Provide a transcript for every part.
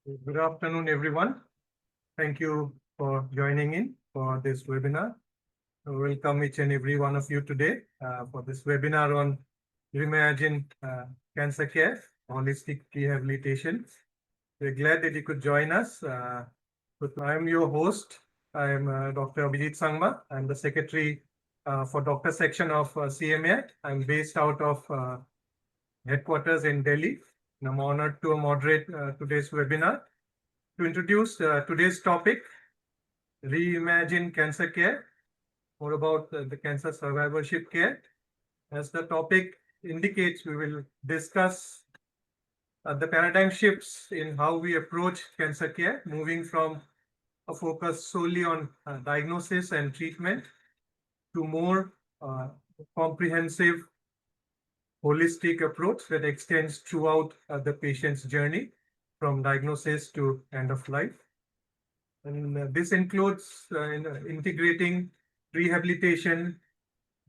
Good afternoon, everyone. Thank you for joining in for this webinar. Welcome each and every one of you today for this webinar on ReImagine Cancer Care, Holistic Rehabilitation. We're glad that you could join us. I am your host. I am Dr. Abhijit Sangma. I'm the secretary for Doctor Section of CMAI. I'm based out of headquarters in Delhi. And I'm honored to moderate today's webinar. To introduce today's topic, ReImagine Cancer Care, more about the cancer survivorship care. As the topic indicates, we will discuss the paradigm shifts in how we approach cancer care, moving from a focus solely on diagnosis and treatment to more comprehensive, holistic approach that extends throughout the patient's journey from diagnosis to end of life. And this includes integrating rehabilitation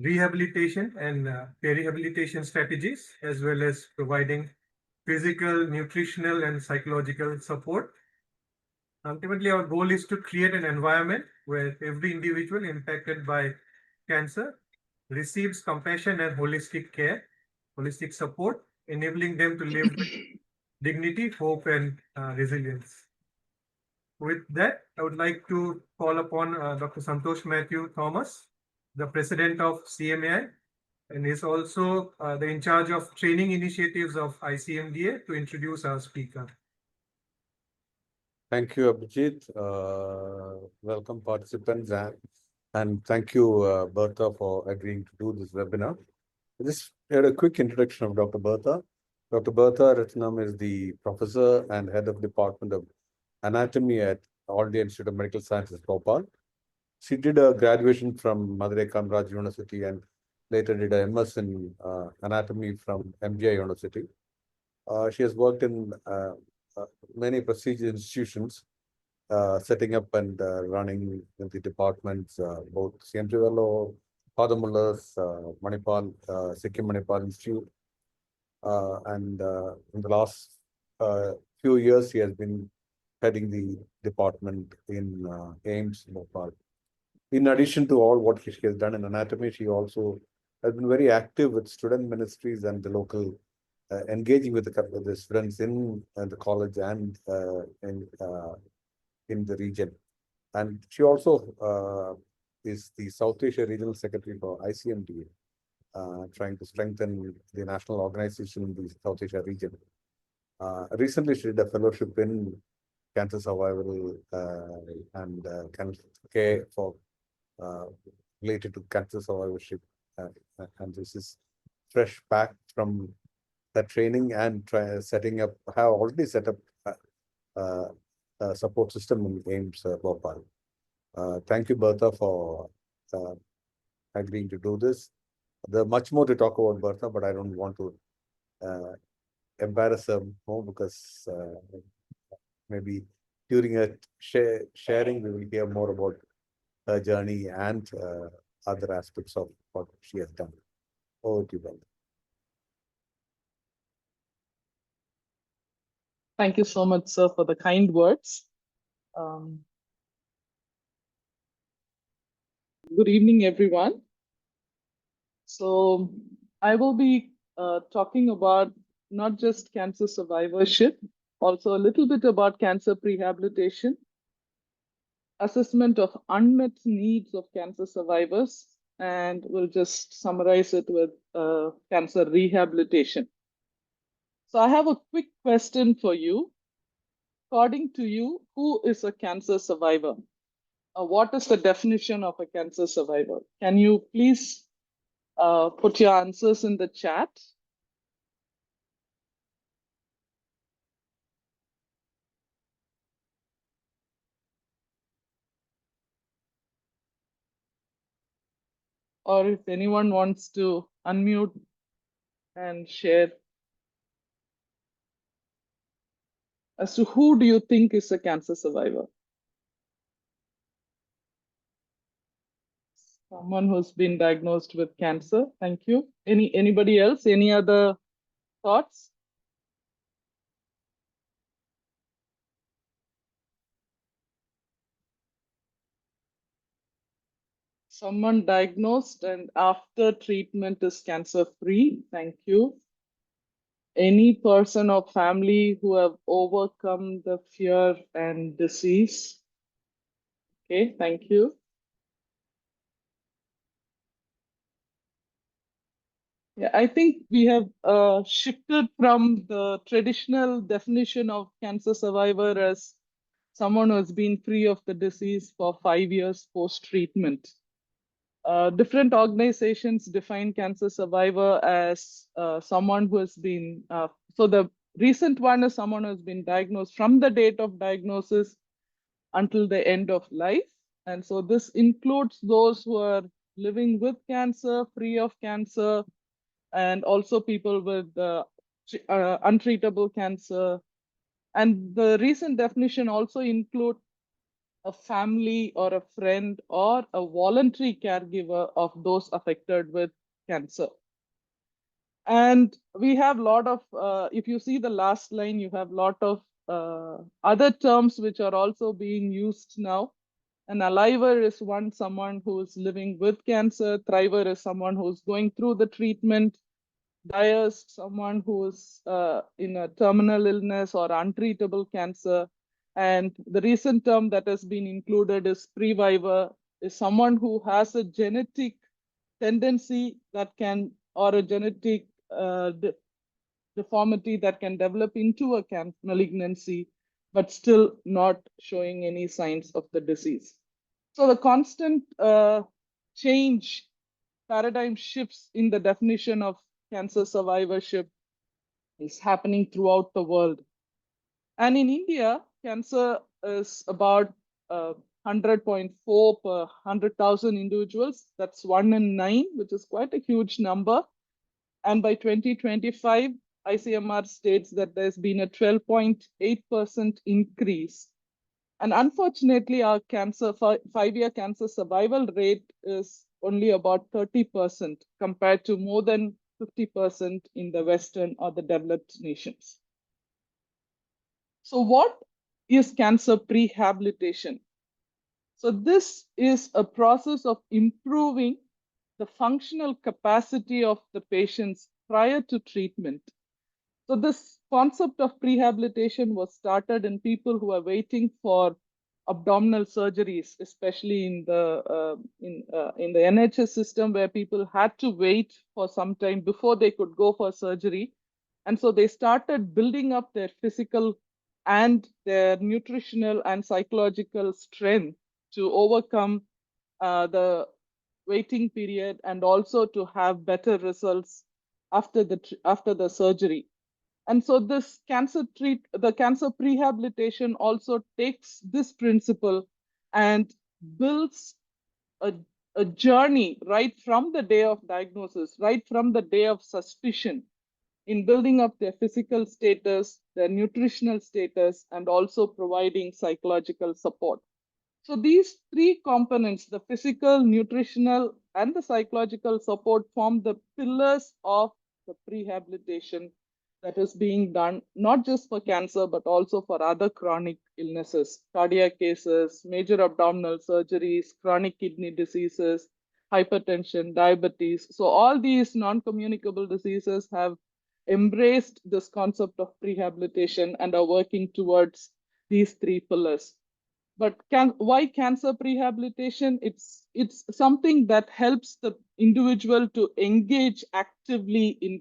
and perihabilitation strategies, as well as providing physical, nutritional, and psychological support. Ultimately, our goal is to create an environment where every individual impacted by cancer receives compassion and holistic support, enabling them to live with dignity, hope, and resilience. With that, I would like to call upon Dr. Santosh Matthew Thomas, the president of CMAI, and is also the in charge of training initiatives of ICMDA, to introduce our speaker. Thank you, Abhijit. Welcome participants, and thank you, Bertha, for agreeing to do this webinar. Just had a quick introduction of Dr. Bertha. Dr. Bertha Rathinam is the professor and head of Department of Anatomy at All India Institute of Medical Sciences, Bhopal. She did a graduation from Madurai Kamaraj University and later did a MS in Anatomy from MGI University. She has worked in many prestigious institutions, setting up and running the departments, both CMT Vellore, Father Muller's, Manipal, Sikkim Manipal Institute. And in the last few years, she has been heading the department in AIMS, Bhopal. In addition to all what she has done in anatomy, she also has been very active with student ministries and the local engaging with the students in the college and in the region. And she also is the South Asia Regional Secretary for ICMDA, trying to strengthen the national organization in the South Asia region. Recently, she did a fellowship in cancer survival and cancer care for related to cancer survivorship. And this is fresh back from the training and setting up, have already set up a support system in AIMS Bhopal. Thank you, Bertha, for agreeing to do this. There's much more to talk about Bertha, but I don't want to embarrass her more because maybe during her sharing, we will hear more about her journey and other aspects of what she has done. Over to you, Bertha. Thank you so much, sir, for the kind words. Good evening, everyone. So I will be talking about not just cancer survivorship, also a little bit about cancer prehabilitation, assessment of unmet needs of cancer survivors, and we'll just summarize it with cancer rehabilitation. So I have a quick question for you. According to you, who is a cancer survivor? What is the definition of a cancer survivor? Can you please put your answers in the chat? Or if anyone wants to unmute and share. As to who do you think is a cancer survivor? Someone who's been diagnosed with cancer. Thank you. Anybody else? Any other thoughts? Someone diagnosed and after treatment is cancer-free. Thank you. Any person or family who have overcome the fear and disease. Okay, thank you. Yeah, I think we have shifted from the traditional definition of cancer survivor as someone who has been free of the disease for 5 years post-treatment. Different organizations define cancer survivor as someone who has been, so the recent one is someone who has been diagnosed from the date of diagnosis until the end of life. And so this includes those who are living with cancer, free of cancer, and also people with untreatable cancer. And the recent definition also include a family or a friend or a voluntary caregiver of those affected with cancer. And we have a lot of, if you see the last line, you have a lot of other terms which are also being used now. An aliver is someone who is living with cancer. Thriver is someone who's going through the treatment. Dire is someone who is in a terminal illness or untreatable cancer. And the recent term that has been included is previvor, is someone who has a genetic tendency that can, or a genetic deformity that can develop into a malignancy, but still not showing any signs of the disease. So the constant change, paradigm shifts in the definition of cancer survivorship is happening throughout the world. And in India, cancer is about 100.4 per 100,000 individuals. That's 1 in 9, which is quite a huge number. And by 2025, ICMR states that there's been a 12.8% increase. And unfortunately, our cancer 5-year cancer survival rate is only about 30% compared to more than 50% in the Western or the developed nations. So what is cancer prehabilitation? So this is a process of improving the functional capacity of the patients prior to treatment. So this concept of prehabilitation was started in people who are waiting for abdominal surgeries, especially in the NHS system, where people had to wait for some time before they could go for surgery. And so they started building up their physical and their nutritional and psychological strength to overcome the waiting period and also to have better results after the surgery. And so this the cancer prehabilitation also takes this principle and builds a journey right from the day of diagnosis, right from the day of suspicion, in building up their physical status, their nutritional status, and also providing psychological support. So these 3 components, the physical, nutritional, and the psychological support, form the pillars of the prehabilitation that is being done, not just for cancer, but also for other chronic illnesses, cardiac cases, major abdominal surgeries, chronic kidney diseases, hypertension, diabetes. So all these non-communicable diseases have embraced this concept of prehabilitation and are working towards these 3 pillars. But why cancer prehabilitation? It's something that helps the individual to engage actively in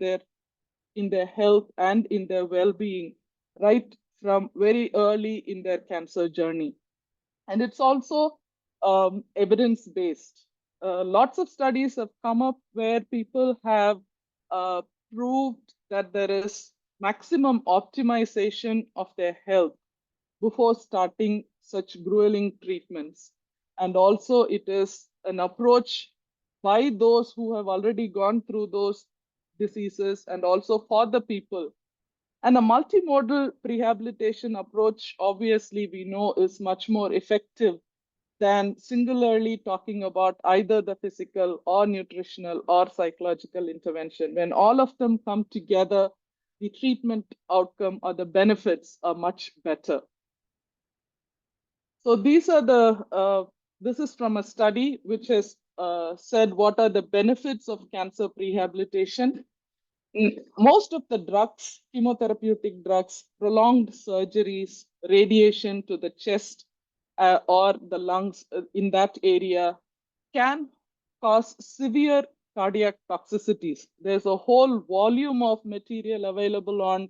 their health and in their well-being right from very early in their cancer journey. And it's also evidence-based. Lots of studies have come up where people have proved that there is maximum optimization of their health before starting such grueling treatments. And also it is an approach by those who have already gone through those diseases and also for the people. And a multimodal prehabilitation approach, obviously, we know is much more effective than singularly talking about either the physical or nutritional or psychological intervention. When all of them come together, the treatment outcome or the benefits are much better. So these are this is from a study which has said what are the benefits of cancer prehabilitation. Most of the drugs, chemotherapeutic drugs, prolonged surgeries, radiation to the chest or the lungs in that area can cause severe cardiac toxicities. There's a whole volume of material available on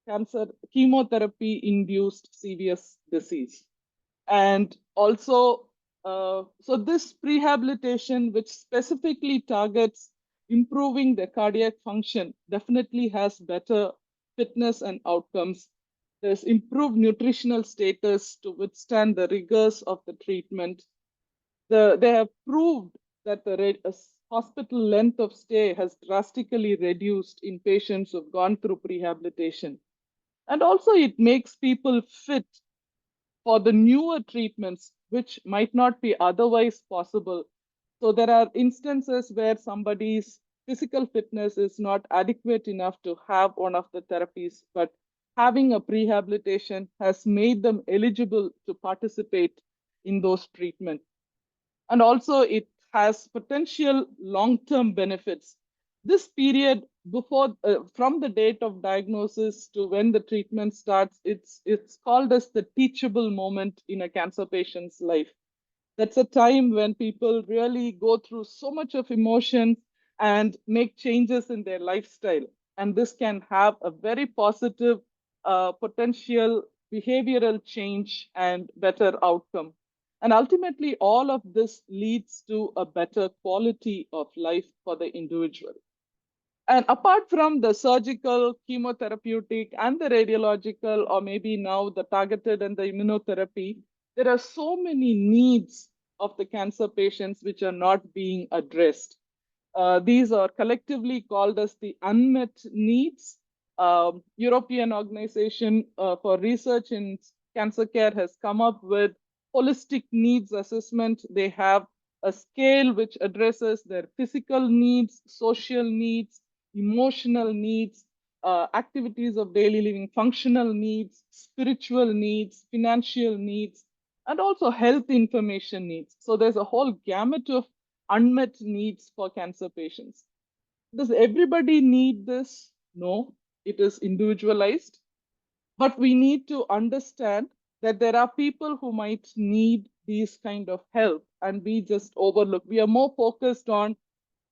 cancer chemotherapy induced serious disease. And also, so this prehabilitation, which specifically targets improving the cardiac function, definitely has better fitness and outcomes. There's improved nutritional status to withstand the rigors of the treatment. They have proved that the hospital length of stay has drastically reduced in patients who've gone through prehabilitation. And also it makes people fit for the newer treatments, which might not be otherwise possible. So there are instances where somebody's physical fitness is not adequate enough to have one of the therapies, but having a prehabilitation has made them eligible to participate in those treatments. And also it has potential long-term benefits. This period before, from the date of diagnosis to when the treatment starts, it's called as the teachable moment in a cancer patient's life. That's a time when people really go through so much of emotion and make changes in their lifestyle. And this can have a very positive potential behavioral change and better outcome. And ultimately, all of this leads to a better quality of life for the individual. And apart from the surgical, chemotherapeutic, and the radiological, or maybe now the targeted and the immunotherapy, there are so many needs of the cancer patients which are not being addressed. These are collectively called as the unmet needs. European Organization for Research in Cancer Care has come up with holistic needs assessment. They have a scale which addresses their physical needs, social needs, emotional needs, activities of daily living, functional needs, spiritual needs, financial needs, and also health information needs. So there's a whole gamut of unmet needs for cancer patients. Does everybody need this? No, it is individualized. But we need to understand that there are people who might need these kind of help and we just overlook. We are more focused on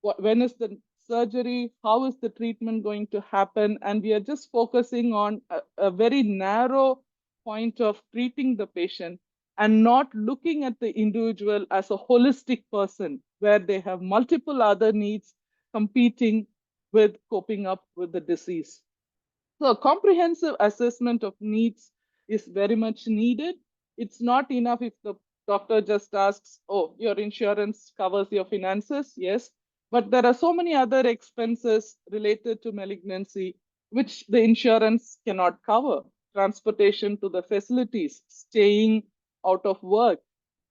when is the surgery, how is the treatment going to happen, and we are just focusing on a very narrow point of treating the patient and not looking at the individual as a holistic person where they have multiple other needs competing with coping up with the disease. So a comprehensive assessment of needs is very much needed. It's not enough if the doctor just asks, oh, your insurance covers your finances. Yes, but there are so many other expenses related to malignancy, which the insurance cannot cover. Transportation to the facilities, staying out of work.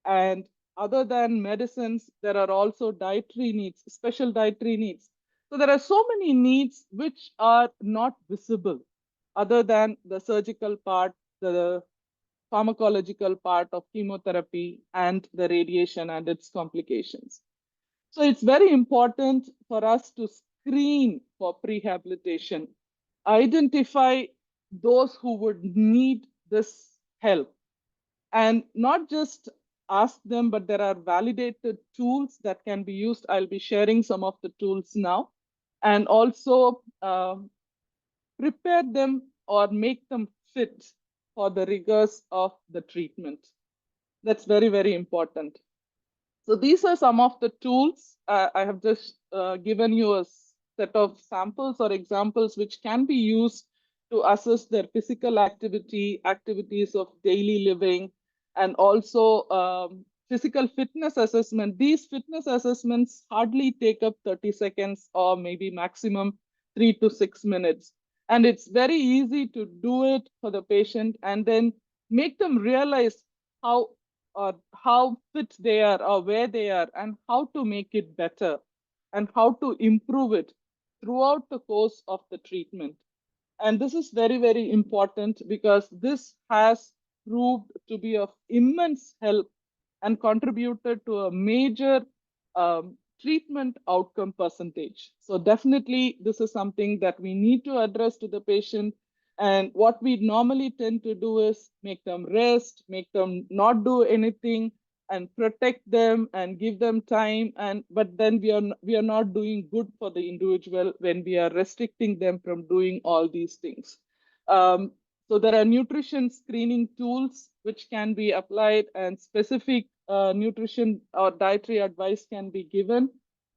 And other than medicines, there are also dietary needs, special dietary needs. So there are so many needs which are not visible other than the surgical part, the pharmacological part of chemotherapy, and the radiation and its complications. So it's very important for us to screen for prehabilitation, identify those who would need this help, and not just ask them, but there are validated tools that can be used. I'll be sharing some of the tools now, and also prepare them or make them fit for the rigors of the treatment. That's very, very important. So these are some of the tools. I have just given you a set of samples or examples which can be used to assess their physical activity, activities of daily living, and also physical fitness assessment. These fitness assessments hardly take up 30 seconds or maybe maximum 3 to 6 minutes. And it's very easy to do it for the patient and then make them realize how fit they are or where they are and how to make it better and how to improve it throughout the course of the treatment. And this is very, very important because this has proved to be of immense help and contributed to a major treatment outcome percentage. So definitely this is something that we need to address to the patient. And what we normally tend to do is make them rest, make them not do anything, and protect them and give them time. And but then we are not doing good for the individual when we are restricting them from doing all these things. Um, so there are nutrition screening tools which can be applied, and specific nutrition or dietary advice can be given,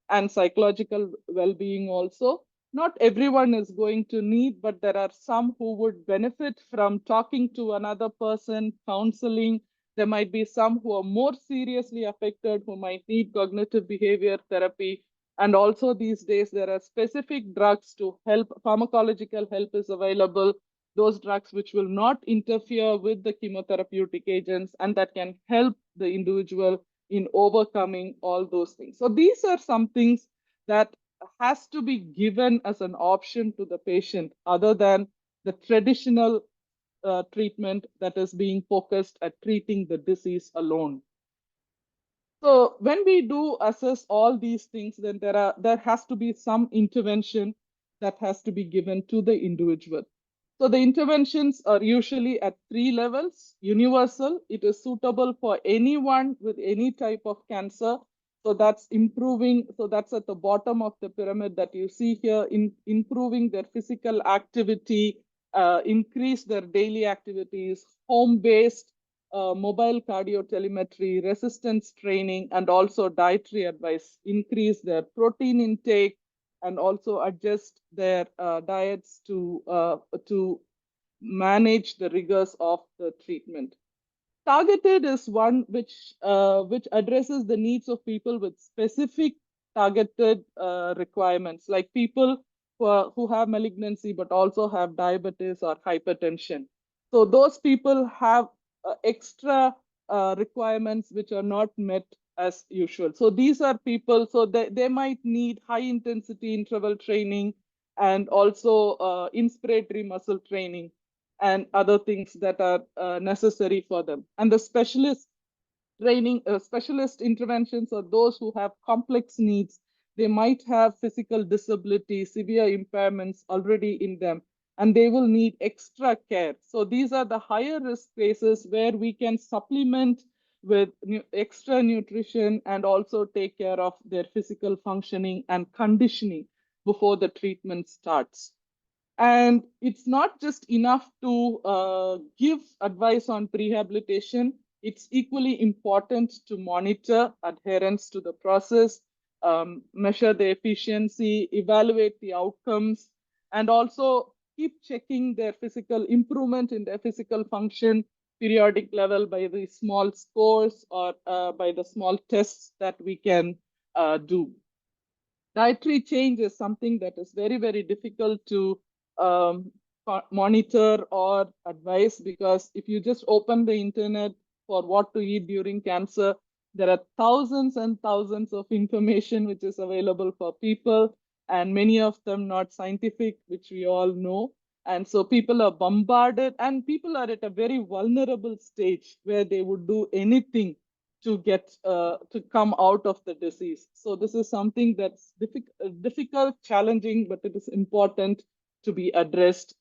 and psychological well-being also. Not everyone is going to need, but there are some who would benefit from talking to another person, counseling. There might be some who are more seriously affected, who might need cognitive behavior therapy. And also these days, there are specific drugs to help, pharmacological help is available, those drugs which will not interfere with the chemotherapeutic agents and that can help the individual in overcoming all those things. So these are some things that has to be given as an option to the patient other than the traditional treatment that is being focused at treating the disease alone. So when we do assess all these things, then there has to be some intervention that has to be given to the individual. So the interventions are usually at 3 levels. Universal, it is suitable for anyone with any type of cancer. So that's improving. So that's at the bottom of the pyramid that you see here, in improving their physical activity, increase their daily activities, home-based mobile cardio telemetry, resistance training, and also dietary advice, increase their protein intake, and also adjust their diets to manage the rigors of the treatment. Targeted is one which addresses the needs of people with specific targeted requirements, like people who have malignancy but also have diabetes or hypertension. So those people have extra requirements which are not met as usual. So these are people, so they might need high intensity interval training and also inspiratory muscle training and other things that are necessary for them. And the specialist training, specialist interventions are those who have complex needs. They might have physical disability, severe impairments already in them, and they will need extra care. So these are the higher risk cases where we can supplement with extra nutrition and also take care of their physical functioning and conditioning before the treatment starts. And it's not just enough to give advice on prehabilitation. It's equally important to monitor adherence to the process, measure the efficiency, evaluate the outcomes, and also keep checking their physical improvement in their physical function periodic level by the small scores or by the small tests that we can do. Dietary change is something that is very, very difficult to monitor or advise, because if you just open the internet for what to eat during cancer, there are thousands and thousands of information which is available for people, and many of them not scientific, which we all know. And so people are bombarded, and people are at a very vulnerable stage where they would do anything to get to come out of the disease. So this is something that's difficult, challenging, but it is important to be addressed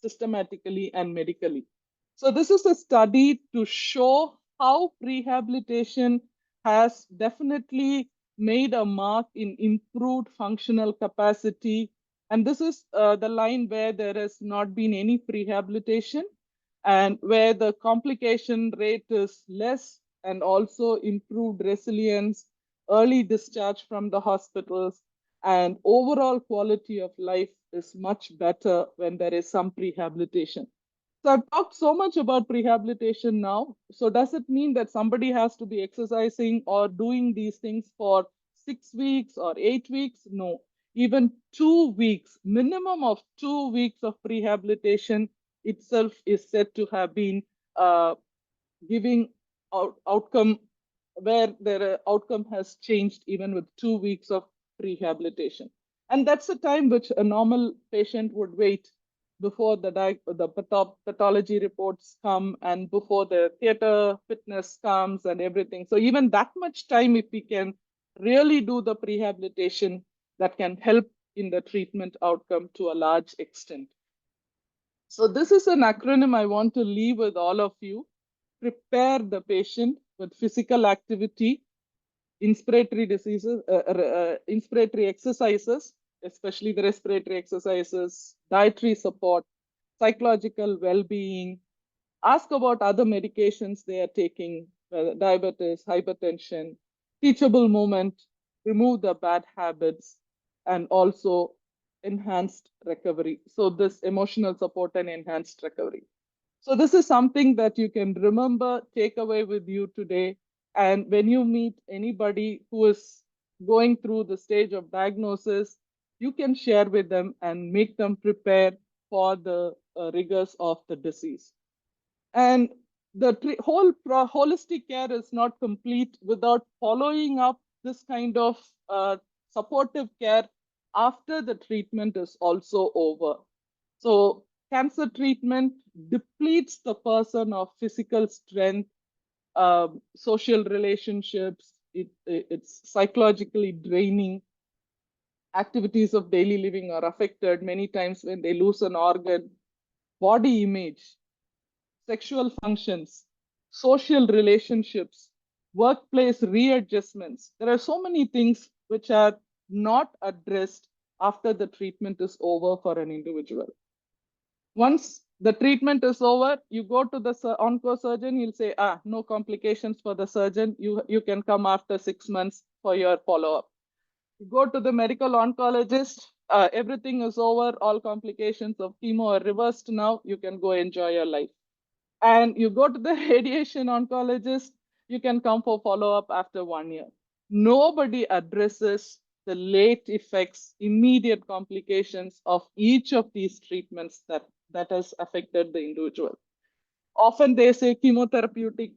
systematically and medically. So this is a study to show how prehabilitation has definitely made a mark in improved functional capacity. And this is the line where there has not been any prehabilitation and where the complication rate is less, and also improved resilience, early discharge from the hospitals, and overall quality of life is much better when there is some prehabilitation. So I've talked so much about prehabilitation now. So does it mean that somebody has to be exercising or doing these things for 6 weeks or 8 weeks? No, even 2 weeks, minimum of 2 weeks of prehabilitation itself is said to have been giving outcome where their outcome has changed even with 2 weeks of rehabilitation. And that's the time which a normal patient would wait before the pathology reports come and before the theater fitness comes and everything. So even that much time, if we can really do the prehabilitation that can help in the treatment outcome to a large extent. So this is an acronym I want to leave with all of you. Prepare the patient with physical activity, inspiratory diseases, inspiratory exercises, especially the respiratory exercises, dietary support, psychological well-being. Ask about other medications they are taking, diabetes, hypertension, teachable movement, remove the bad habits, and also enhanced recovery. So this emotional support and enhanced recovery. So this is something that you can remember, take away with you today. And when you meet anybody who is going through the stage of diagnosis, you can share with them and make them prepare for the rigors of the disease. And the whole holistic care is not complete without following up this kind of supportive care after the treatment is also over. So cancer treatment depletes the person of physical strength, social relationships. It's psychologically draining. Activities of daily living are affected many times when they lose an organ. Body image, sexual functions, social relationships, workplace readjustments. There are so many things which are not addressed after the treatment is over for an individual. Once the treatment is over, you go to the onco surgeon, he'll say, no complications for the surgeon. You can come after 6 months for your follow-up. You go to the medical oncologist, everything is over, all complications of chemo are reversed now, you can go enjoy your life. And you go to the radiation oncologist, you can come for follow-up after 1 year. Nobody addresses the late effects, immediate complications of each of these treatments that has affected the individual. Often they say chemotherapeutic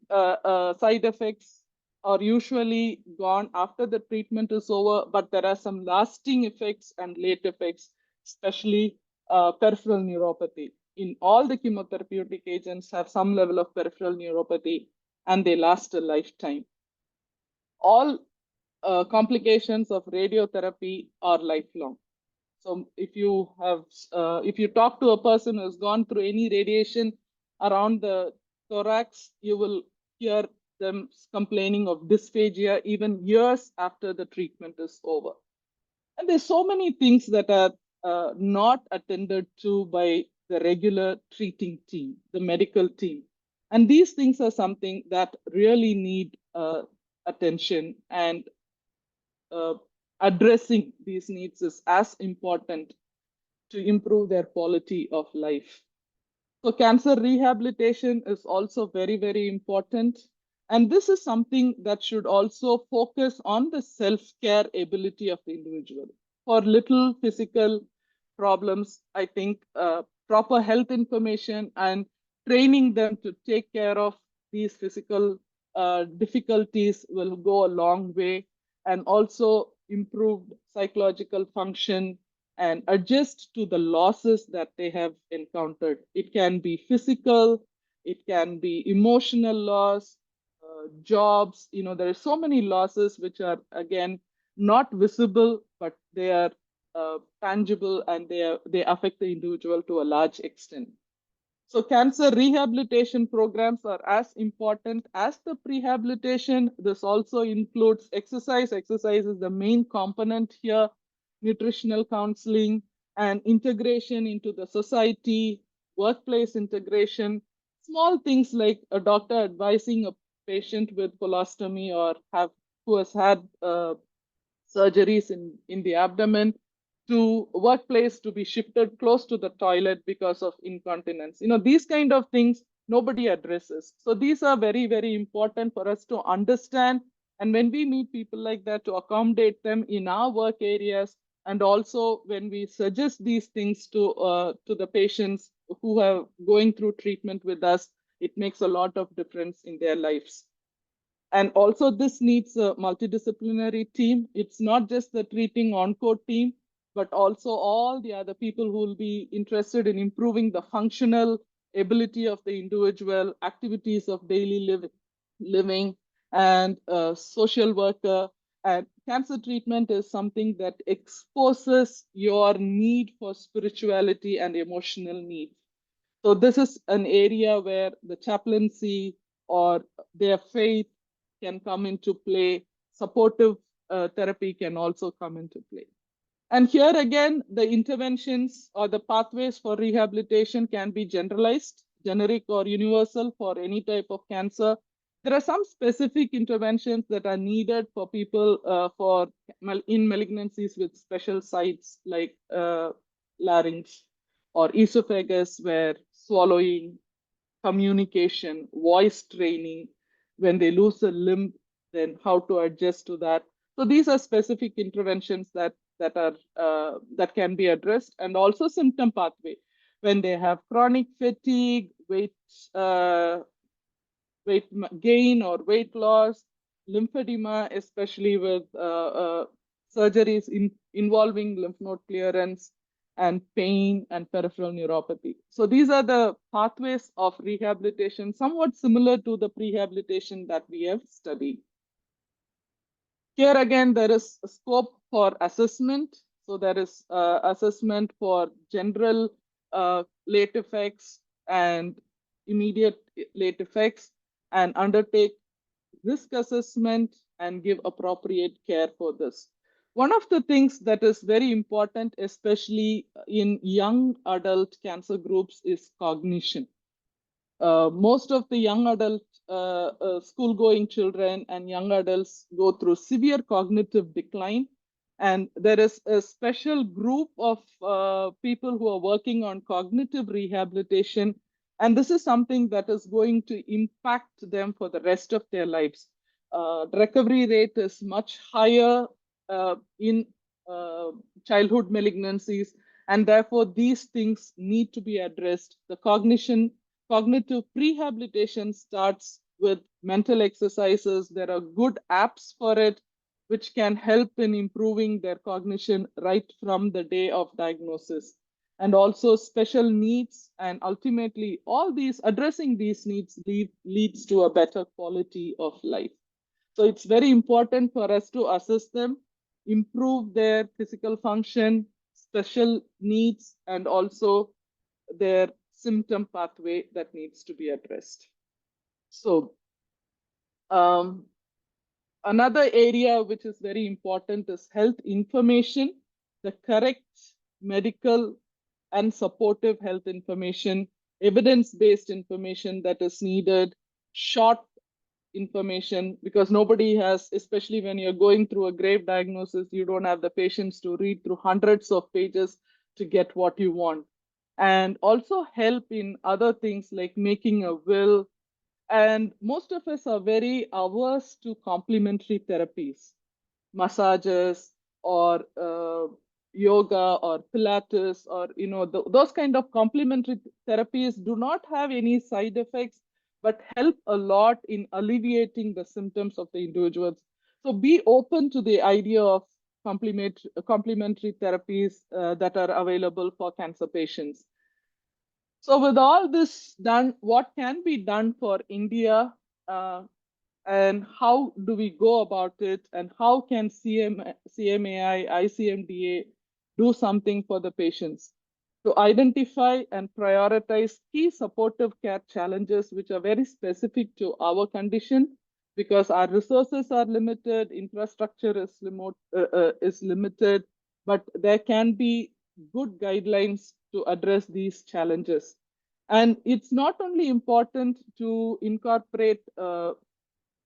side effects are usually gone after the treatment is over, but there are some lasting effects and late effects, especially peripheral neuropathy. In all the chemotherapeutic agents have some level of peripheral neuropathy and they last a lifetime. All complications of radiotherapy are lifelong. So if you talk to a person who has gone through any radiation around the thorax, you will hear them complaining of dysphagia even years after the treatment is over. And there's so many things that are not attended to by the regular treating team, the medical team. And these things are something that really need attention, and addressing these needs is as important to improve their quality of life. So cancer rehabilitation is also very, very important. And this is something that should also focus on the self-care ability of the individual. For little physical problems, I think proper health information and training them to take care of these physical difficulties will go a long way, and also improved psychological function and adjust to the losses that they have encountered. It can be physical, it can be emotional loss, jobs. There are so many losses which are, again, not visible, but they are tangible, and they affect the individual to a large extent. So cancer rehabilitation programs are as important as the prehabilitation. This also includes exercise. Exercise is the main component here, nutritional counseling, and integration into the society, workplace integration. Small things like a doctor advising a patient with colostomy or who has had surgeries in the abdomen to workplace to be shifted close to the toilet because of incontinence. These kind of things nobody addresses. So these are very, very important for us to understand. And when we meet people like that, to accommodate them in our work areas, and also when we suggest these things to the patients who are going through treatment with us, it makes a lot of difference in their lives. And also this needs a multidisciplinary team. It's not just the treating onco team, but also all the other people who will be interested in improving the functional ability of the individual, activities of daily living, and social worker, And cancer treatment is something that exposes your need for spirituality and emotional needs. So this is an area where the chaplaincy or their faith can come into play. Supportive therapy can also come into play. And here again, the interventions or the pathways for rehabilitation can be generalized, generic or universal for any type of cancer. There are some specific interventions that are needed for people in malignancies with special sites like larynx or esophagus, where swallowing, communication, voice training, when they lose a limb, then how to adjust to that. So these are specific interventions that can be addressed, and also symptom pathway when they have chronic fatigue, uh, weight gain or weight loss, lymphedema, especially with surgeries involving lymph node clearance, and pain and peripheral neuropathy. So these are the pathways of rehabilitation, somewhat similar to the prehabilitation that we have studied. Here again, there is a scope for assessment. So there is assessment for general late effects and immediate late effects, and undertake risk assessment and give appropriate care for this. One of the things that is very important, especially in young adult cancer groups, is cognition. Most of the young adult school-going children and young adults go through severe cognitive decline. And there is a special group of people who are working on cognitive rehabilitation. And this is something that is going to impact them for the rest of their lives. The recovery rate is much higher in childhood malignancies, and therefore these things need to be addressed. The cognitive rehabilitation starts with mental exercises. There are good apps for it, which can help in improving their cognition right from the day of diagnosis. And also special needs, and ultimately all these addressing these needs leads to a better quality of life. So it's very important for us to assess them, improve their physical function, special needs, and also their symptom pathway that needs to be addressed. So another area which is very important is health information, the correct medical and supportive health information, evidence-based information that is needed, short information, because nobody has, especially when you're going through a grave diagnosis, you don't have the patience to read through hundreds of pages to get what you want. And also help in other things like making a will. And most of us are very averse to complementary therapies, massages or yoga or Pilates, or those kind of complementary therapies do not have any side effects, but help a lot in alleviating the symptoms of the individuals. So be open to the idea of complementary therapies that are available for cancer patients. So with all this done, what can be done for India, and how do we go about it, and how can CMAI, ICMDA do something for the patients? To identify and prioritize key supportive care challenges which are very specific to our condition, because our resources are limited, infrastructure is limited, but there can be good guidelines to address these challenges. And it's not only important to incorporate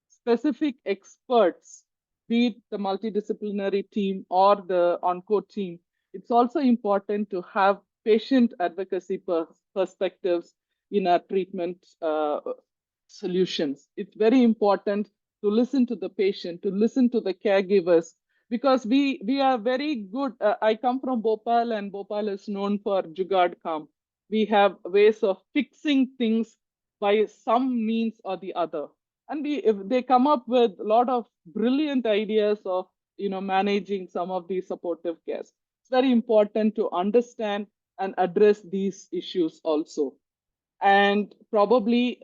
specific experts, be it the multidisciplinary team or the ONCO team. It's also important to have patient advocacy perspectives in our treatment solutions. It's very important to listen to the patient, to listen to the caregivers, because we are very good. I come from Bhopal, and Bhopal is known for Jugaad Kam. We have ways of fixing things by some means or the other. And if they come up with a lot of brilliant ideas of managing some of these supportive cares. It's very important to understand and address these issues also. And probably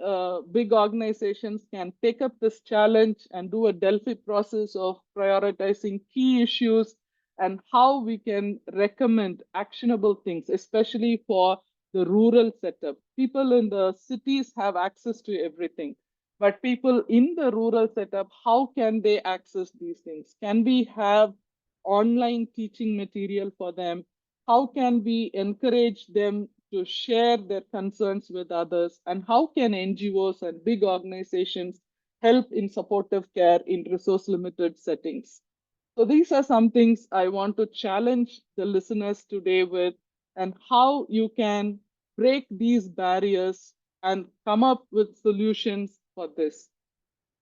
big organizations can take up this challenge and do a Delphi process of prioritizing key issues and how we can recommend actionable things, especially for the rural setup. People in the cities have access to everything, but people in the rural setup, how can they access these things? Can we have online teaching material for them? How can we encourage them to share their concerns with others? And how can NGOs and big organizations help in supportive care in resource limited settings? So these are some things I want to challenge the listeners today with, and how you can break these barriers and come up with solutions for this.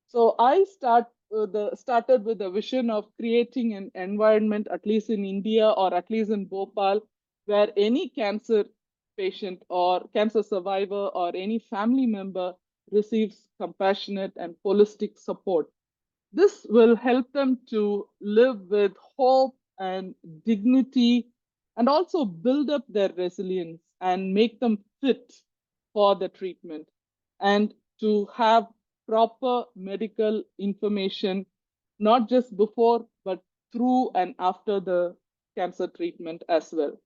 So I started with a vision of creating an environment, at least in India or at least in Bhopal, where any cancer patient or cancer survivor or any family member receives compassionate and holistic support. This will help them to live with hope and dignity, and also build up their resilience and make them fit for the treatment, and to have proper medical information, not just before, but through and after the cancer treatment as well.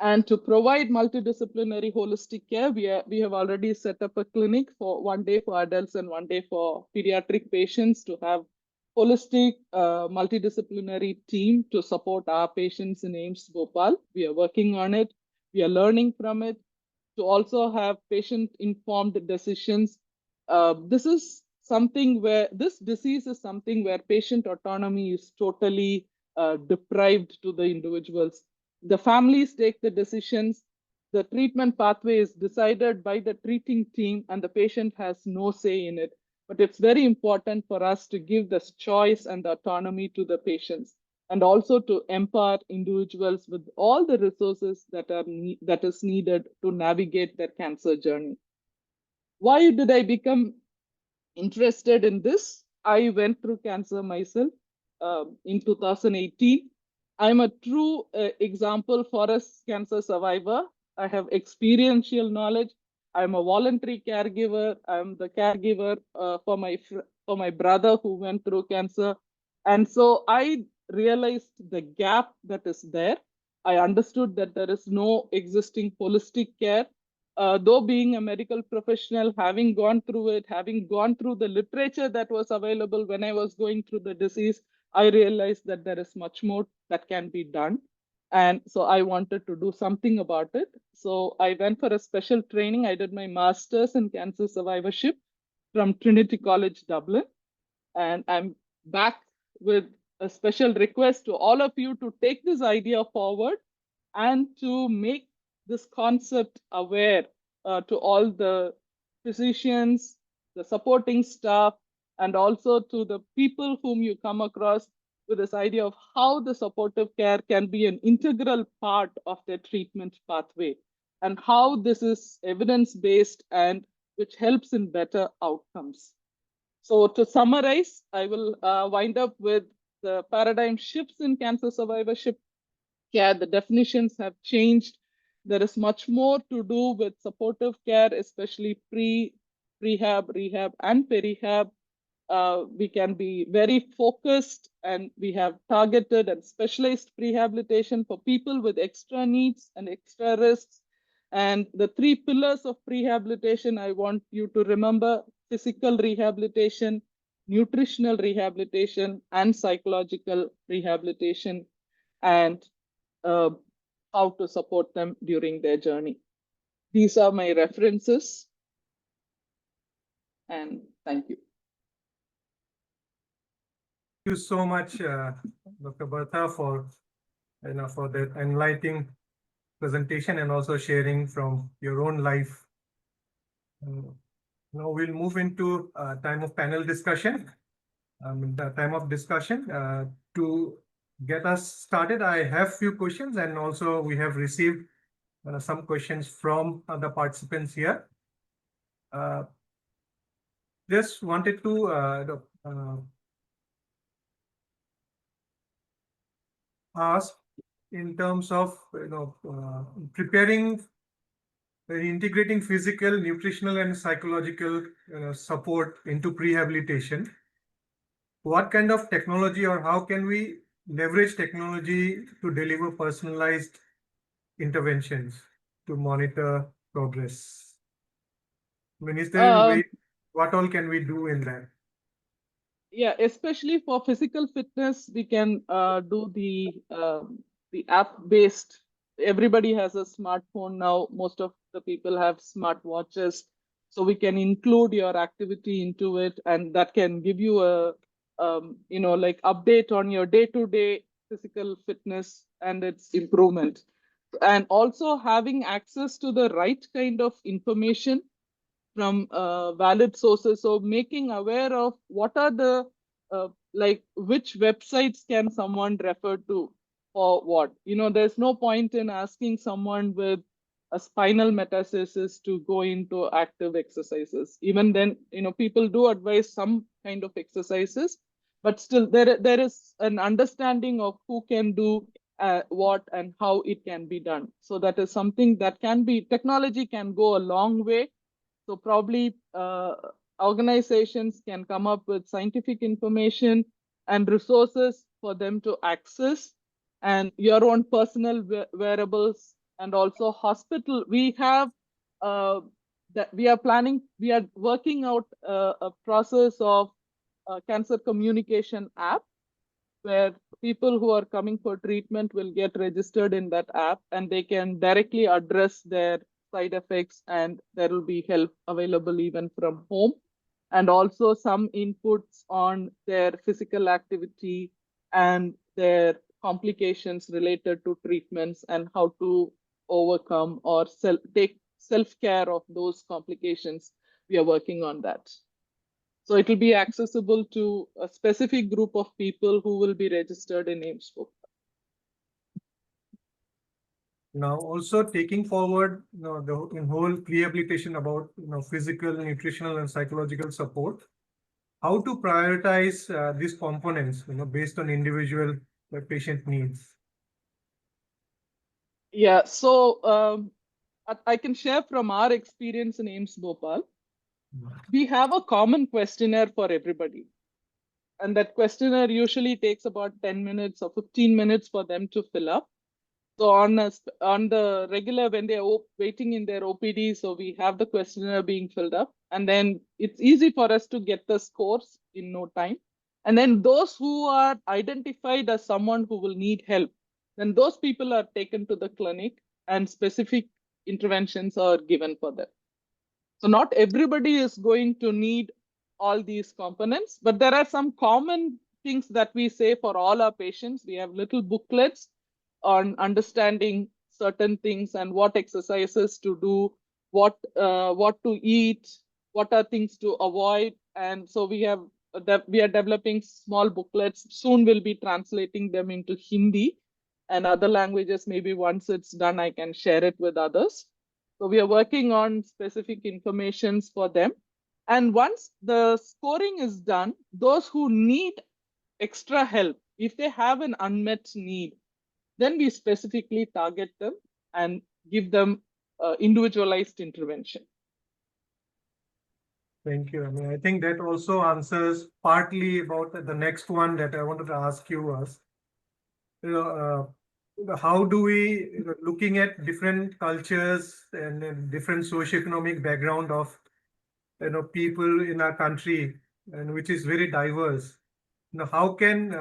And to provide multidisciplinary holistic care, we have already set up a clinic for 1 day for adults and 1 day for pediatric patients, to have holistic multidisciplinary team to support our patients in AIMS Bhopal. We are working on it. We are learning from it, to also have patient-informed decisions. This is something where this disease is something where patient autonomy is totally deprived to the individuals. The families take the decisions. The treatment pathway is decided by the treating team, and the patient has no say in it. But it's very important for us to give this choice and the autonomy to the patients, and also to empower individuals with all the resources that is needed to navigate their cancer journey. Why did I become interested in this? I went through cancer myself in 2018. I'm a true example for a cancer survivor. I have experiential knowledge. I'm a voluntary caregiver. I'm the caregiver for my brother who went through cancer. And so I realized the gap that is there. I understood that there is no existing holistic care. Though being a medical professional, having gone through it, having gone through the literature that was available when I was going through the disease, I realized that there is much more that can be done. And so I wanted to do something about it. So I went for a special training. I did my master's in cancer survivorship from Trinity College, Dublin. And I'm back with a special request to all of you to take this idea forward and to make this concept aware to all the physicians, the supporting staff, and also to the people whom you come across, with this idea of how the supportive care can be an integral part of their treatment pathway, and how this is evidence-based and which helps in better outcomes. So to summarize, I will wind up with the paradigm shifts in cancer survivorship care. The definitions have changed. There is much more to do with supportive care, especially prehab, rehab, and perihab. We can be very focused, and we have targeted and specialized prehabilitation for people with extra needs and extra risks. And the 3 pillars of prehabilitation, I want you to remember: physical rehabilitation, nutritional rehabilitation, and psychological rehabilitation, and uh, how to support them during their journey. These are my references, and thank you. Thank you so much, Dr. Bertha, for for the enlightening presentation and also sharing from your own life. Now we'll move into time of panel discussion. The time of discussion. To get us started, I have few questions, and also we have received some questions from the participants here. Just wanted to ask in terms of preparing integrating physical, nutritional, and psychological support into prehabilitation. What kind of technology or how can we leverage technology to deliver personalized interventions to monitor progress? I mean, is there any way, what all can we do in that? Yeah, especially for physical fitness, we can do the app-based. Everybody has a smartphone now. Most of the people have smartwatches, so we can include your activity into it, and that can give you a like update on your day-to-day physical fitness and its improvement, and also having access to the right kind of information from valid sources. So making aware of what are the like which websites can someone refer to for what. There's no point in asking someone with a spinal metastasis to go into active exercises. Even then, people do advise some kind of exercises, but still there is an understanding of who can do what and how it can be done. So that is something that can be, technology can go a long way. So probably organizations can come up with scientific information and resources for them to access, and your own personal wearables, and also hospital. We have that we are working out a process of cancer communication app where people who are coming for treatment will get registered in that app, and they can directly address their side effects, and there will be help available even from home, and also some inputs on their physical activity and their complications related to treatments and how to overcome or take self-care of those complications. We are working on that. So it will be accessible to a specific group of people who will be registered in AIMSbook. Now, also taking forward the whole rehabilitation about physical, nutritional, and psychological support, how to prioritize these components based on individual patient needs. Yeah, so I can share from our experience in AIMS Bhopal. We have a common questionnaire for everybody. And that questionnaire usually takes about 10 minutes or 15 minutes for them to fill up. So on the regular, when they're waiting in their OPD, so we have the questionnaire being filled up, and then it's easy for us to get the scores in no time. And then those who are identified as someone who will need help, then those people are taken to the clinic and specific interventions are given for them. So not everybody is going to need all these components, but there are some common things that we say for all our patients. We have little booklets on understanding certain things and what exercises to do, what to eat, what are things to avoid. And so we are developing small booklets. Soon we'll be translating them into Hindi and other languages. Maybe once it's done, I can share it with others. So we are working on specific informations for them. And once the scoring is done, those who need extra help, if they have an unmet need, then we specifically target them and give them individualized intervention. Thank you. I mean, I think that also answers partly about the next one that I wanted to ask you was, how do we, looking at different cultures and different socioeconomic background of people in our country, and which is very diverse. How can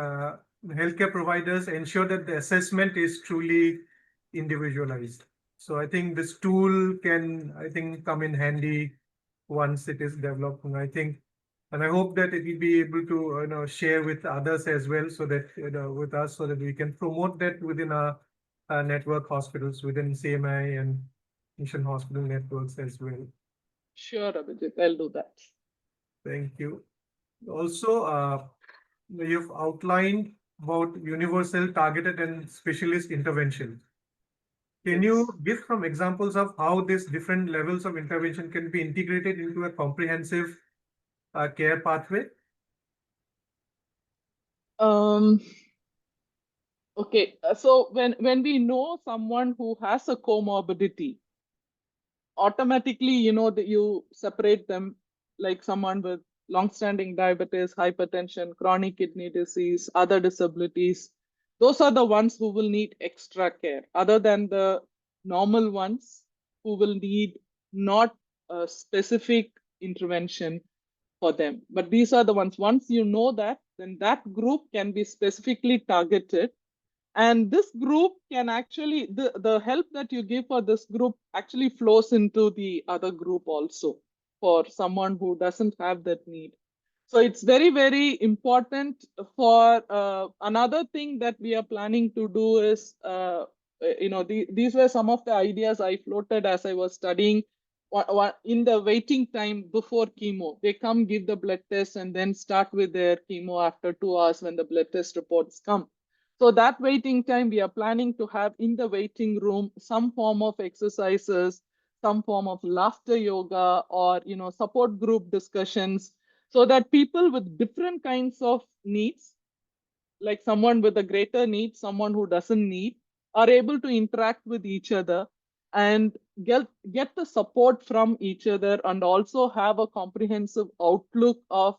healthcare providers ensure that the assessment is truly individualized? So I think this tool can, come in handy once it is developed. And I hope that it will be able to share with others as well, so that with us, so that we can promote that within our network hospitals, within CMAI and mission hospital networks as well. Sure, Abhijit, I'll do that. Thank you. Also, you've outlined about universal, targeted, and specialist intervention. Can you give some examples of how these different levels of intervention can be integrated into a comprehensive care pathway? Okay, so when we know someone who has a comorbidity, automatically, that you separate them, like someone with long-standing diabetes, hypertension, chronic kidney disease, other disabilities. Those are the ones who will need extra care, other than the normal ones who will need not a specific intervention for them. But these are the ones, once you know that, then that group can be specifically targeted. And this group can actually, the help that you give for this group actually flows into the other group also for someone who doesn't have that need. So it's very, very important for another thing that we are planning to do is, these were some of the ideas I floated as I was studying. In the waiting time before chemo, they come give the blood test and then start with their chemo after 2 hours when the blood test reports come. So that waiting time, we are planning to have in the waiting room some form of exercises, some form of laughter yoga, or support group discussions, so that people with different kinds of needs, like someone with a greater need, someone who doesn't need, are able to interact with each other and get the support from each other, and also have a comprehensive outlook of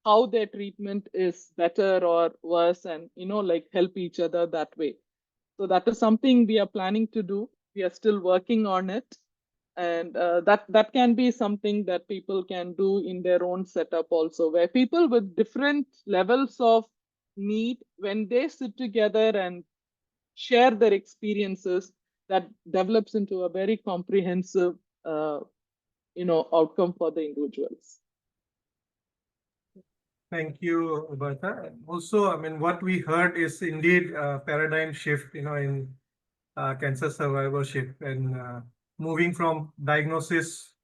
how their treatment is better or worse, and like help each other that way. So that is something we are planning to do. We are still working on it, and that can be something that people can do in their own setup also, where people with different levels of need, when they sit together and share their experiences, that develops into a very comprehensive outcome for the individuals. Thank you, Bertha. Also, I mean, what we heard is indeed a paradigm shift, in cancer survivorship, and moving from diagnosis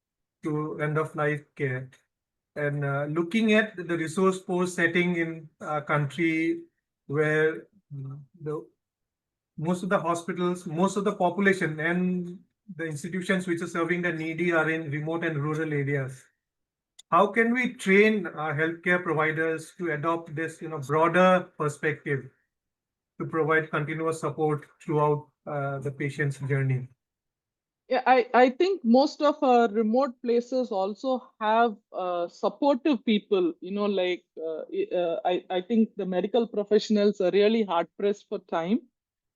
to end-of-life care. And looking at the resource poor setting in a country where the most of the hospitals, most of the population, and the institutions which are serving the needy are in remote and rural areas. How can we train healthcare providers to adopt this, broader perspective to provide continuous support throughout the patient's journey? Yeah, I think most of our remote places also have supportive people, I think the medical professionals are really hard pressed for time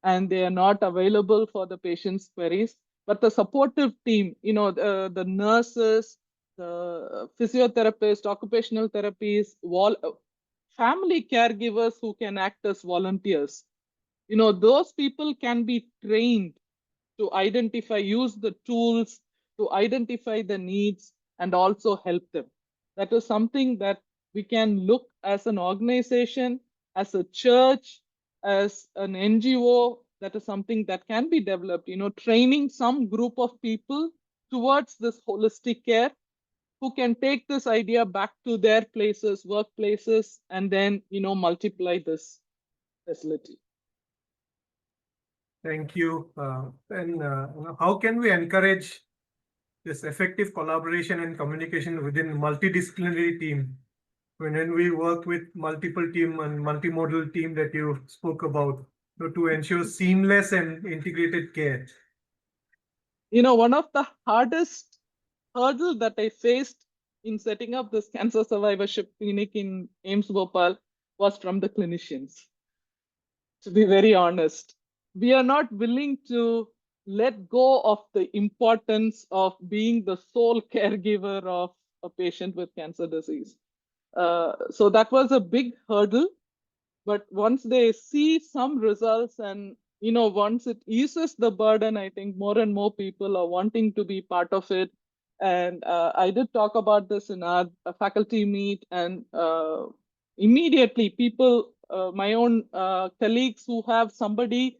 and they are not available for the patient's queries. But the supportive team, the nurses, the physiotherapists, occupational therapies, family caregivers who can act as volunteers, those people can be trained to identify, use the tools to identify the needs and also help them. That is something that we can look as an organization, as a church, as an NGO. That is something that can be developed, training some group of people towards this holistic care, who can take this idea back to their places, workplaces, and then, multiply this facility. Thank you. And how can we encourage this effective collaboration and communication within multidisciplinary team? When we work with multiple team and multimodal team that you spoke about, to ensure seamless and integrated care. One of the hardest hurdle that I faced in setting up this cancer survivorship clinic in AIIMS Bhopal was from the clinicians. To be very honest, we are not willing to let go of the importance of being the sole caregiver of a patient with cancer disease. So that was a big hurdle. But once they see some results and, once it eases the burden, I think more and more people are wanting to be part of it. And I did talk about this in our faculty meet, and immediately people, my own colleagues who have somebody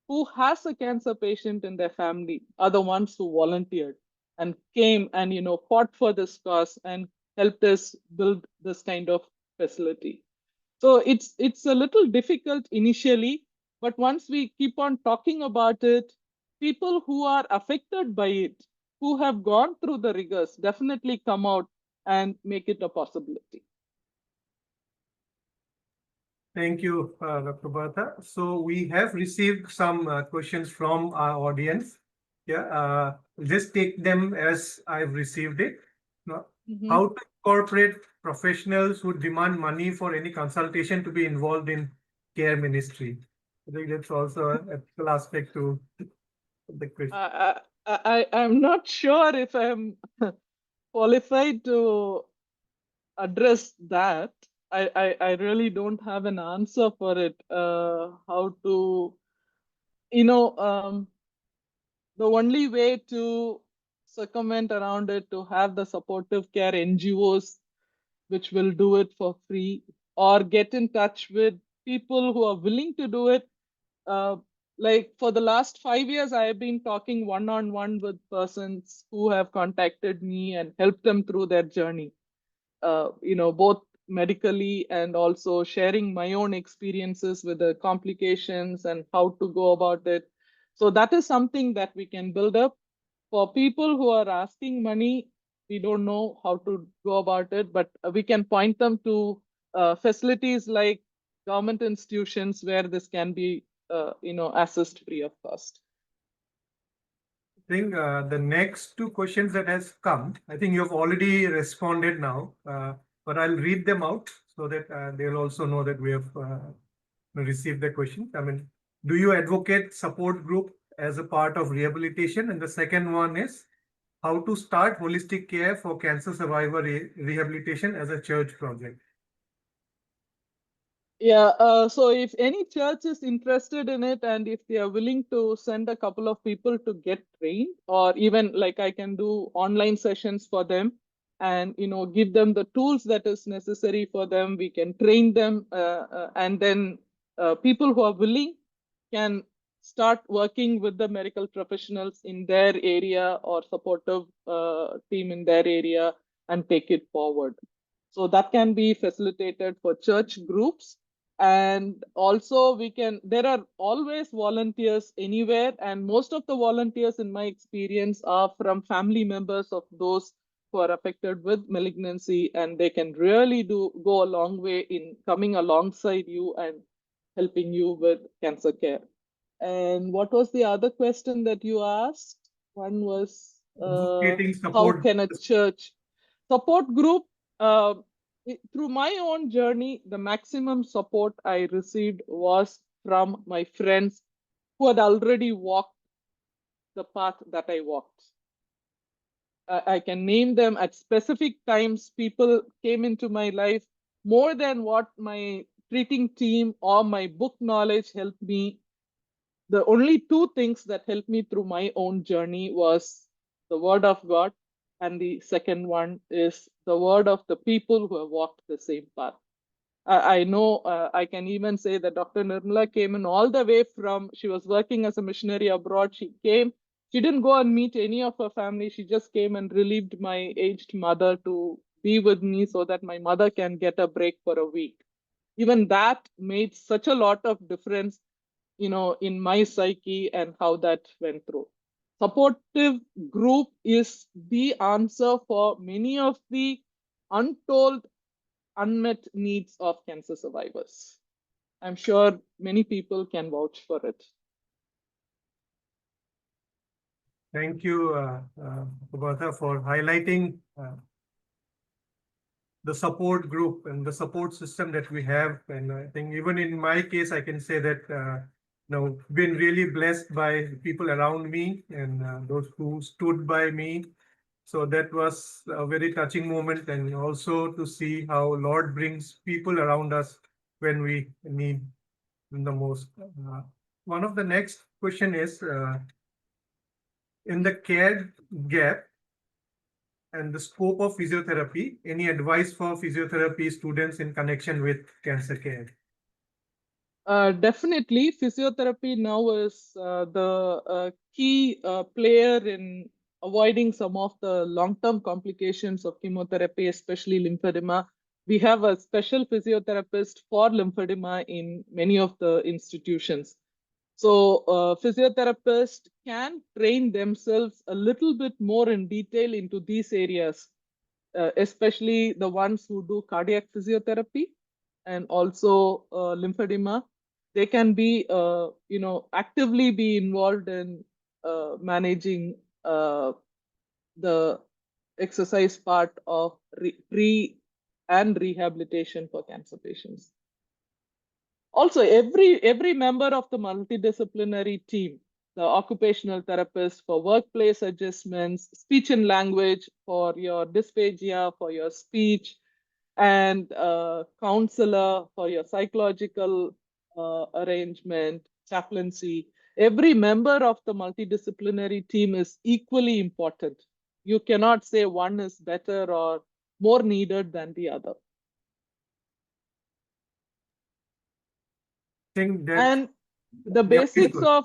who has a cancer patient in their family, are the ones who volunteered and came and, fought for this cause and helped us build this kind of facility. So it's a little difficult initially, but once we keep on talking about it, people who are affected by it, who have gone through the rigors, definitely come out and make it a possibility. Thank you, Dr. Bertha. So we have received some questions from our audience. Yeah, just take them as I've received it. Now, Mhm. how to incorporate professionals who demand money for any consultation to be involved in care ministry. I think that's also an ethical aspect to the question. I'm not sure if I'm qualified to address that. I really don't have an answer for it. How to, the only way to circumvent around it to have the supportive care NGOs which will do it for free, or get in touch with people who are willing to do it. Uh, like for the last 5 years, I have been talking one-on-one with persons who have contacted me and helped them through their journey. Both medically and also sharing my own experiences with the complications and how to go about it. So that is something that we can build up. For people who are asking money, we don't know how to go about it, but we can point them to facilities like government institutions where this can be, assessed free of cost. I think the next two questions that has come, I think you've already responded now, but I'll read them out so that they'll also know that we have received the question. I mean, do you advocate support group as a part of rehabilitation? And the second one is how to start holistic care for cancer survivor rehabilitation as a church project. Yeah, so if any church is interested in it and if they are willing to send a couple of people to get trained, or even like I can do online sessions for them and give them the tools that is necessary for them, we can train them, and then people who are willing can start working with the medical professionals in their area or supportive team in their area and take it forward. So that can be facilitated for church groups. And also there are always volunteers anywhere, and most of the volunteers in my experience are from family members of those who are affected with malignancy, and they can really go a long way in coming alongside you and helping you with cancer care. And what was the other question that you asked? One was Advocating how support. can a church support group? uh, Through my own journey, the maximum support I received was from my friends who had already walked the path that I walked. I can name them at specific times. People came into my life more than what my treating team or my book knowledge helped me. The only two things that helped me through my own journey was the word of God, and the second one is the word of the people who have walked the same path. I know, I can even say that Dr. Nirmala came in all the way from, she was working as a missionary abroad. She came, she didn't go and meet any of her family. She just came and relieved my aged mother to be with me so that my mother can get a break for a week. Even that made such a lot of difference, in my psyche and how that went through. Supportive group is the answer for many of the untold, unmet needs of cancer survivors. I'm sure many people can vouch for it. Thank you, Bertha, for highlighting the support group and the support system that we have. And I think even in my case, I can say that been really blessed by people around me and those who stood by me. So that was a very touching moment, and also to see how Lord brings people around us when we need the most. One of the next question is in the care gap and the scope of physiotherapy, any advice for physiotherapy students in connection with cancer care? Definitely, physiotherapy now is the key player in avoiding some of the long-term complications of chemotherapy, especially lymphedema. We have a special physiotherapist for lymphedema in many of the institutions. So physiotherapists can train themselves a little bit more in detail into these areas, especially the ones who do cardiac physiotherapy and also lymphedema. They can be, actively be involved in managing the exercise part of pre and rehabilitation for cancer patients. Also, every member of the multidisciplinary team, the occupational therapist for workplace adjustments, speech and language for your dysphagia, for your speech, and counselor for your psychological arrangement, chaplaincy. Every member of the multidisciplinary team is equally important. You cannot say one is better or more needed than the other. Think that And the Yeah, please basics go. of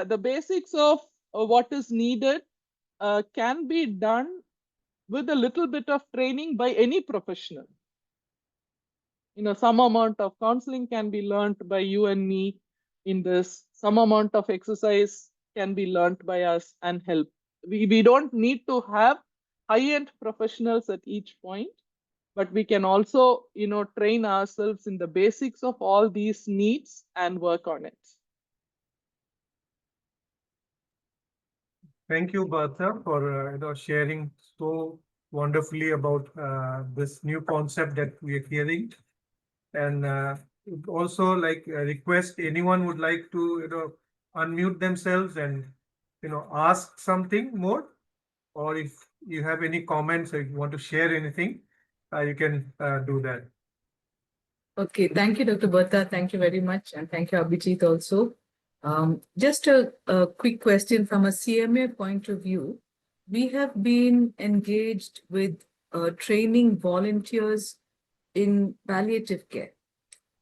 the basics of what is needed can be done with a little bit of training by any professional. Some amount of counseling can be learned by you and me in this. Some amount of exercise can be learned by us and help. We don't need to have high-end professionals at each point, but we can also, train ourselves in the basics of all these needs and work on it. Thank you, Bertha, for sharing so wonderfully about this new concept that we are hearing. And also, request anyone would like to unmute themselves and ask something more, or if you have any comments or if you want to share anything, you can do that. Okay, thank you, Dr. Bertha. Thank you very much. And thank you, Abhijit, also. Just a quick question from a CMA point of view. We have been engaged with training volunteers in palliative care,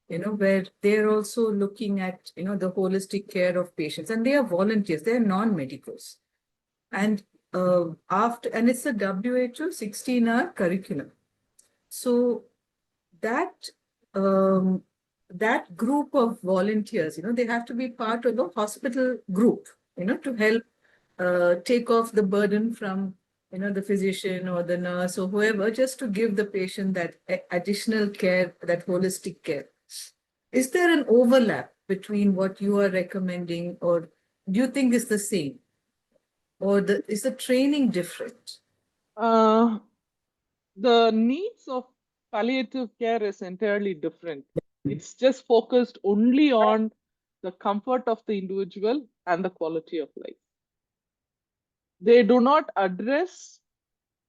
where they're also looking at, the holistic care of patients. And they are volunteers, they're non-medicals. And and it's a WHO 16-hour curriculum. So that group of volunteers, they have to be part of the hospital group, to help take off the burden from, the physician or the nurse or whoever, just to give the patient that additional care, that holistic care. Is there an overlap between what you are recommending, or do you think it's the same? Or is the training different? The needs of palliative care is entirely different. It's just focused only on the comfort of the individual and the quality of life. They do not address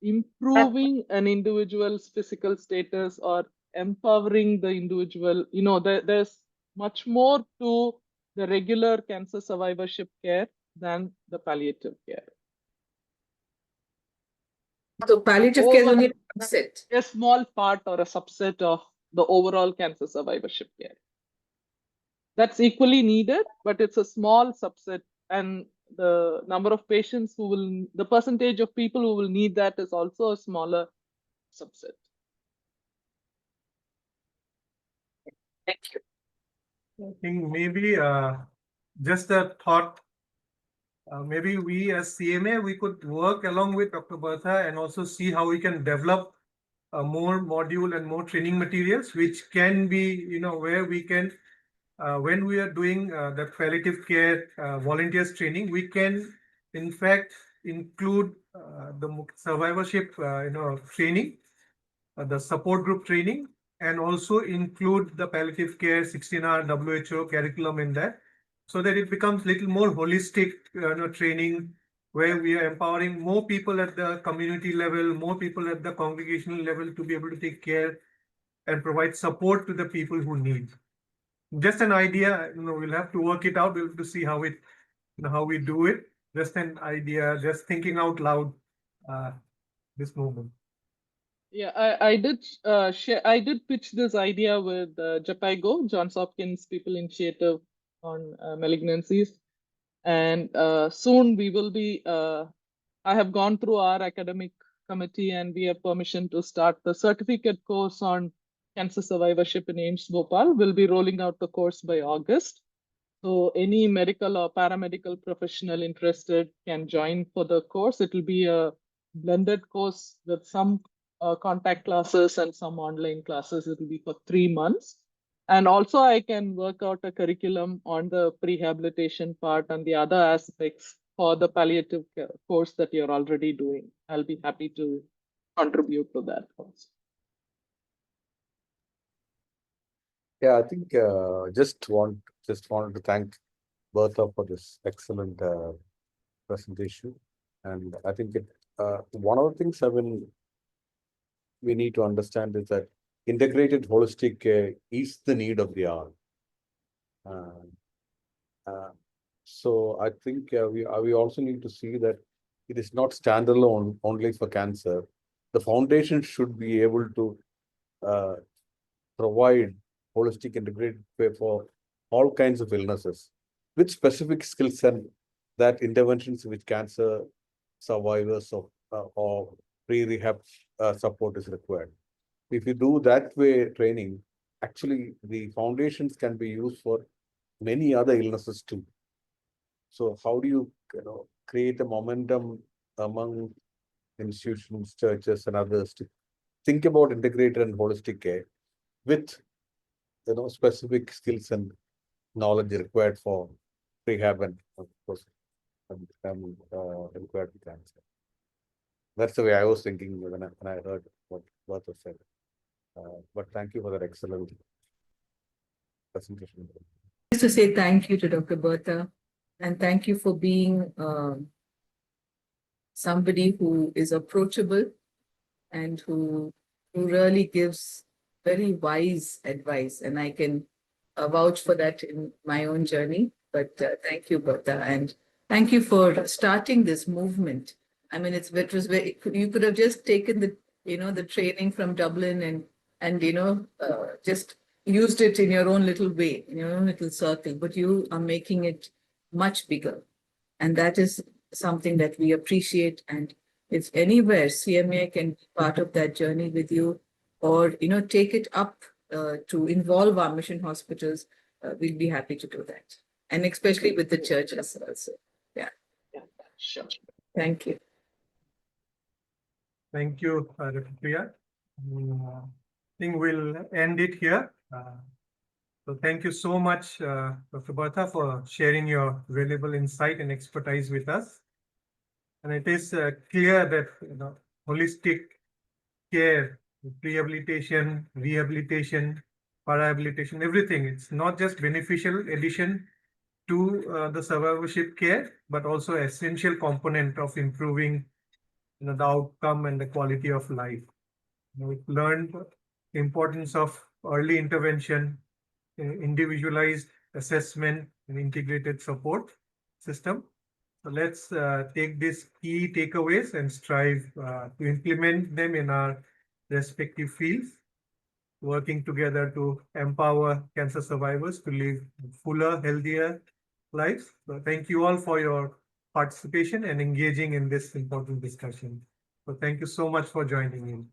improving an individual's physical status or empowering the individual. There's much more to the regular cancer survivorship care than the palliative care. So palliative care is only a subset. A small part or a subset of the overall cancer survivorship care. That's equally needed, but it's a small subset, and the number of patients the percentage of people who will need that is also a smaller subset. Thank you. I think maybe just a thought. Maybe we as CMA, we could work along with Dr. Bertha and also see how we can develop more module and more training materials, which can be, where we can, when we are doing the palliative care volunteers training, we can, in fact, include the survivorship, training, the support group training, and also include the palliative care 16-hour WHO curriculum in that, so that it becomes a little more holistic training, where we are empowering more people at the community level, more people at the congregational level to be able to take care and provide support to the people who need. Just an idea, we'll have to work it out. We'll have to see how we do it. Just an idea, just thinking out loud this moment. Yeah, I did share. I did pitch this idea with JAPIGO, Johns Hopkins People Initiative on Malignancies, and soon we will be. I have gone through our academic committee, and we have permission to start the certificate course on cancer survivorship in AIIMS Bhopal. We'll be rolling out the course by August. So any medical or paramedical professional interested can join for the course. It will be a blended course with some contact classes and some online classes. It will be for 3 months. And also I can work out a curriculum on the prehabilitation part and the other aspects for the palliative care course that you're already doing. I'll be happy to contribute to that also. Yeah, I think just wanted to thank Bertha for this excellent presentation, and I think one of the things we need to understand is that integrated holistic care is the need of the hour. So I think we also need to see that it is not standalone only for cancer. The foundation should be able to provide holistic integrated care for all kinds of illnesses with specific skill set that interventions which cancer survivors or pre-rehab support is required. If you do that way training, actually the foundations can be used for many other illnesses too. So how do you create a momentum among institutions, churches, and others to think about integrated and holistic care with specific skills and knowledge required for rehab and of course required for cancer. That's the way I was thinking when I heard what Bertha said. But thank you for that excellent presentation. Just to say thank you to Dr. Bertha, and thank you for being somebody who is approachable and who really gives very wise advice. And I can vouch for that in my own journey. But thank you, Bertha, and thank you for starting this movement. I mean, it was very, you could have just taken the the training from Dublin and just used it in your own little way, in your own little circle, but you are making it much bigger. And that is something that we appreciate. And if anywhere CMAI can be part of that journey with you, or take it up to involve our mission hospitals, we'll be happy to do that. And especially with the churches also. Yeah. Sure. Thank you. Thank you, Dr. Priya. I think we'll end it here. So thank you so much, Dr. Bertha, for sharing your valuable insight and expertise with us. And it is clear that holistic care, prehabilitation, rehabilitation, parahabilitation, everything. It's not just beneficial addition to the survivorship care, but also essential component of improving the outcome and the quality of life. We've learned the importance of early intervention, individualized assessment, and integrated support system. So let's take these key takeaways and strive to implement them in our respective fields, working together to empower cancer survivors to live fuller, healthier lives. So thank you all for your participation and engaging in this important discussion. So thank you so much for joining in.